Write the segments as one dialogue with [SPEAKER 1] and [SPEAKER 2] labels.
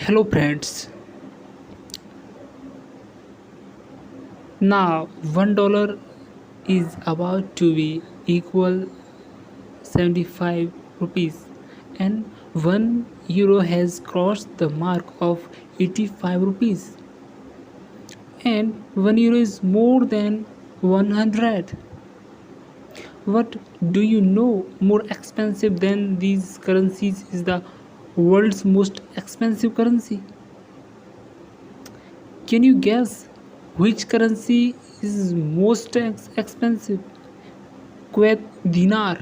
[SPEAKER 1] Hello friends. Now $1 is about to be equal 75 rupees and 1 euro has crossed the mark of 85 rupees and 1 euro is more than 100. What do you know more expensive than these currencies is the world's most expensive currency? Can you guess which currency is most expensive? Kuwait dinar.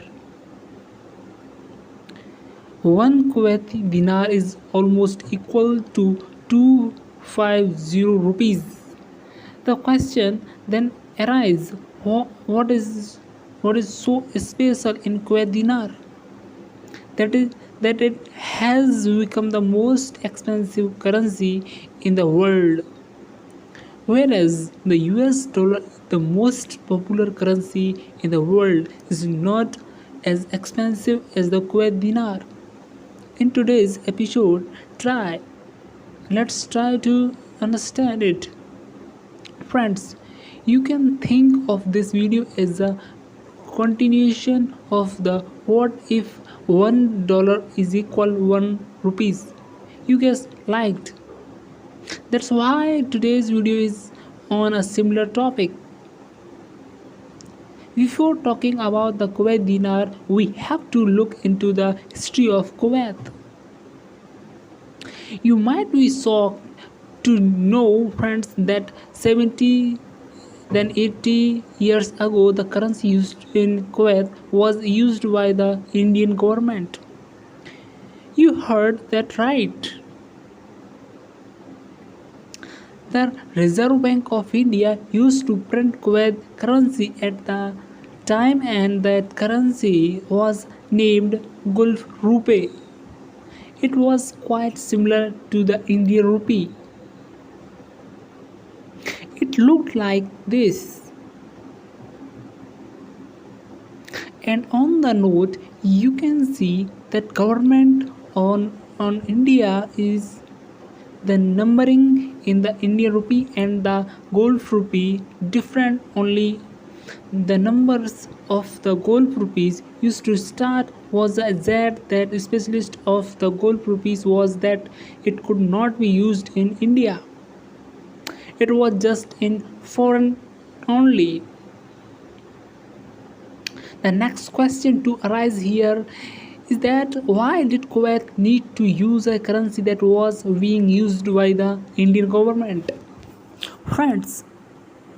[SPEAKER 1] One Kuwaiti dinar is almost equal to 250 rupees. The question then arises, what is so special in Kuwait dinar that is that it has become the most expensive currency in the world, whereas the US dollar, the most popular currency in the world, is not as expensive as the Kuwait dinar. In today's episode, let's try to understand it. Friends, you can think of this video as a continuation of the what if $1 is equal 1 rupees you guys liked. That's why today's video is on a similar topic. Before talking about the Kuwait dinar, we have to look into the history of Kuwait. You might be shocked to know, friends, that 70 then 80 years ago the currency used in Kuwait was used by the Indian government. You heard that right. The Reserve Bank of India used to print Kuwait currency at the time, and that currency was named Gulf Rupee. It was quite similar to the Indian rupee. It looked like this. And on the note, you can see that government on India is the numbering in the Indian rupee and the Gulf rupee different only. The numbers of the Gulf rupees used to start was a Z. That specialist of the Gulf rupees was that it could not be used in India. It was just in foreign only. The next question to arise here is that why did Kuwait need to use a currency that was being used by the Indian government? Friends,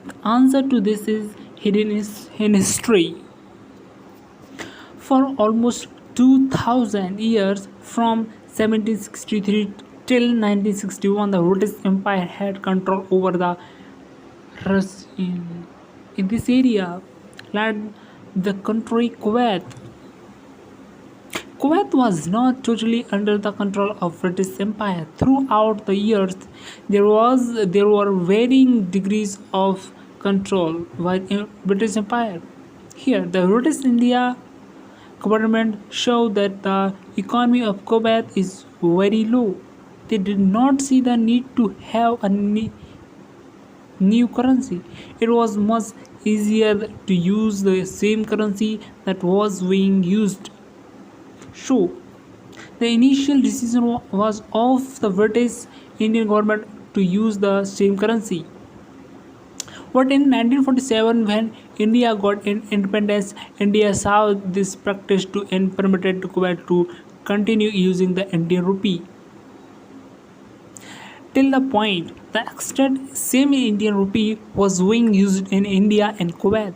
[SPEAKER 1] the answer to this is hidden in history. For almost 2000 years, from 1763 till 1961, the British Empire had control over the rest in this area, led the country Kuwait. Kuwait was not totally under the control of British Empire. Throughout the years, there were varying degrees of control by British Empire. Here, the British India government showed that the economy of Kuwait is very low. They did not see the need to have a new currency. It was much easier to use the same currency that was being used. So, the initial decision was of the British Indian government to use the same currency. But in 1947, when India got independence, India saw this practice to and permitted Kuwait to continue using the Indian rupee. Till the point the extent same Indian rupee was being used in India and Kuwait.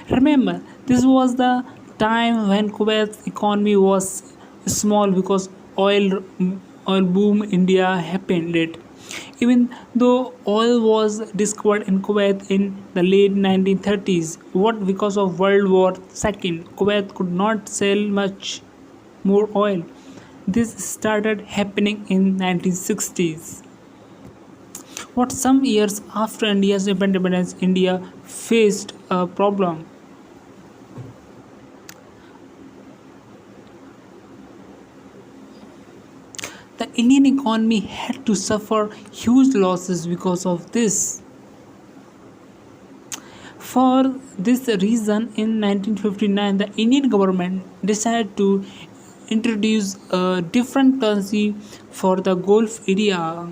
[SPEAKER 1] Remember, this was the time when Kuwait's economy was small because oil boom India happened it. Even though oil was discovered in Kuwait in the late 1930s, what because of World War II, Kuwait could not sell much more oil. This started happening in 1960s. What some years after India's independence, India faced a problem. The Indian economy had to suffer huge losses because of this. For this reason, in 1959, the Indian government decided to introduce a different currency for the Gulf area.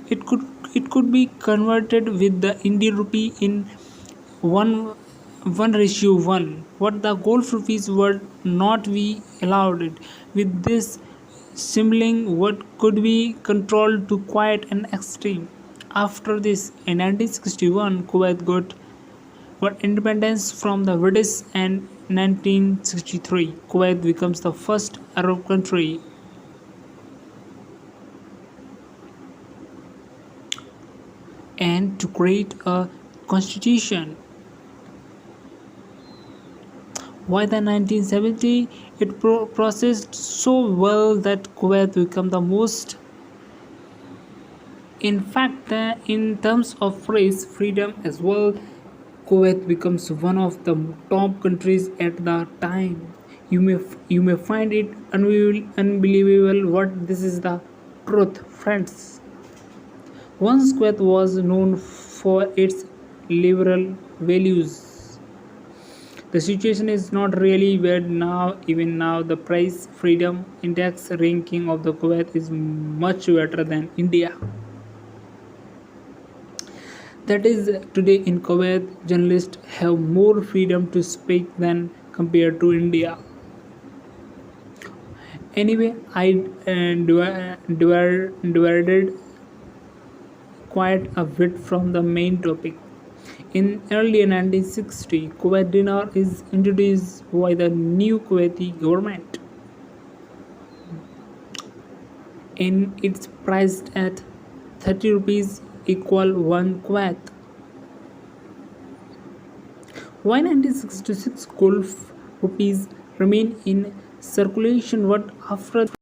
[SPEAKER 1] It could it could be converted with the Indian rupee in one 1:1. What the Gulf rupees were not be allowed it. With this simmering what could be controlled to quite an extreme. After this, in 1961, Kuwait got independence from the British, and 1963, Kuwait becomes the first Arab country and to create a constitution. By the 1970, it processed so well that Kuwait became the most. In fact, in terms of press freedom as well, Kuwait becomes one of the top countries at the time. You may find it unbelievable, what this is the truth, friends. Once Kuwait was known for its liberal values. The situation is not really bad now. Even now, the price freedom index ranking of the Kuwait is much better than India. That is, today in Kuwait, journalists have more freedom to speak than compared to India. Anyway, I divided quite a bit from the main topic. In early 1960, Kuwait dinar is introduced by the new Kuwaiti government, and it's priced at 30 rupees equal 1 Kuwait. Why 1966 Gulf rupees remain in circulation? What after